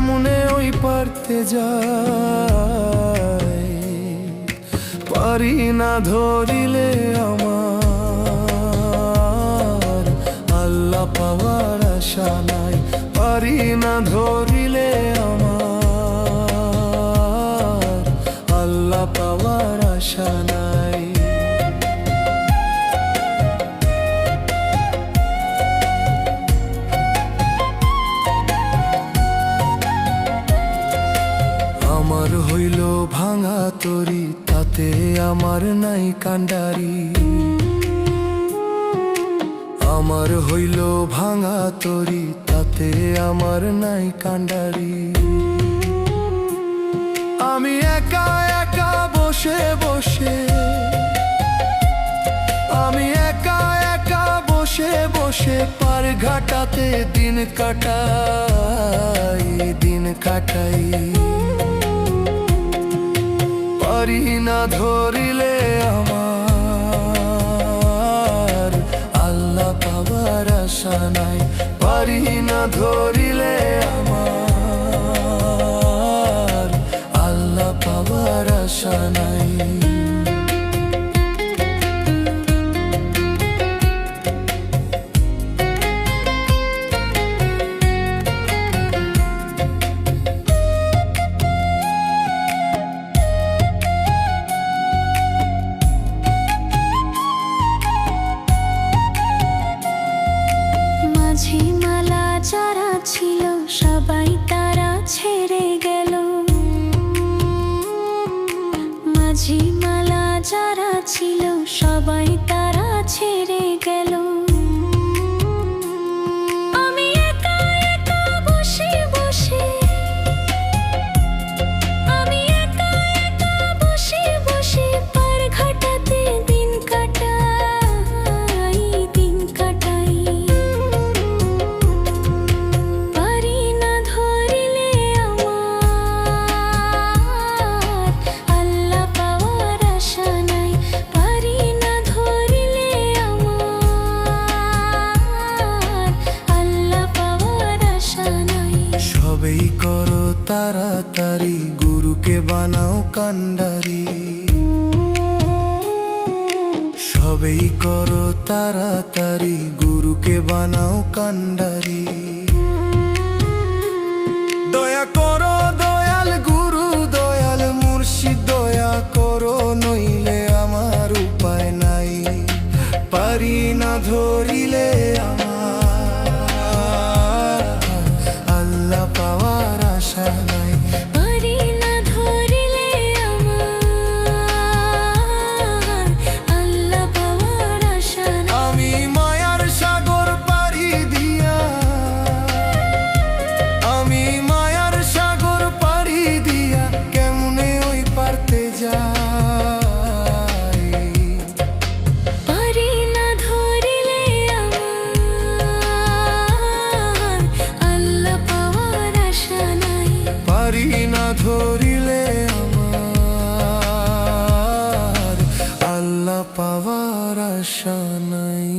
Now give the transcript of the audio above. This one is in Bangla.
কেমনে ওই পারতে যাই, পারি না ধরিলে আমার আল্লাহ পাওয়ার আশা নাই, পারি না ধরিলে আমার আল্লাহ পাওয়ার আশা নাই। আমার হইল ভাঙা তরি, তাতে আমার নাই কান্ডারি। আমার হইল ভাঙা তরি, তাতে আমার নাই কান্ডারি। আমি একা একা বসে বসে, আমি একা একা বসে বসে পার ঘাটাতে দিন কাটাই, দিন কাটাই। পারি না ধরিলে আমার আল্লাহ পাওয়ার আশা নাই, পারি না ধরিলে আমার আল্লাহ পাওয়ার আশা নাই। মাঝিমালা যারা ছিল সবাই তারা ছেড়ে গেল, মাঝিমালা যারা ছিল সবাই তারা ছেড়ে গেল। আমি একা একা বসে বসে, আমি একা একা বসে বসে পার ঘাটাতে দিন কাটাই, দিন কাটাই। পারি না ধরিলে আমার আল্লাহ পাওয়ার আশা নাই, পারি না ধরিলে আমার আল্লাহ পাওয়ার আশা নাই। সবেই করো তাড়াতাড়ি, গুরুকে বানাও কান্ডারি। সবেই করো তাড়াতাড়ি, গুরুকে বানাও কান্ডারি। দয়া করো দয়াল গুরু, দয়াল মুর্শিদ, দয়া করো নইলে আমার উপায় নাই। পারি না ধরিলে আমার আল্লাহ পাওয়ার আশা নাই, পারি না ধরিলে আমার আল্লাহ পাওয়ার আশা নাই। আমি মায়ার সাগর পাড়ি দিয়া, আমি মায়ার সাগর পাড়ি দিয়া কেমনে ওই পারতে যাই, পারি না ধরিলে আমার আল্লাহ পাওয়ার আশা নাই, পারি না ধরিলে আমার আল্লাহ পাওয়ার আশা নাই।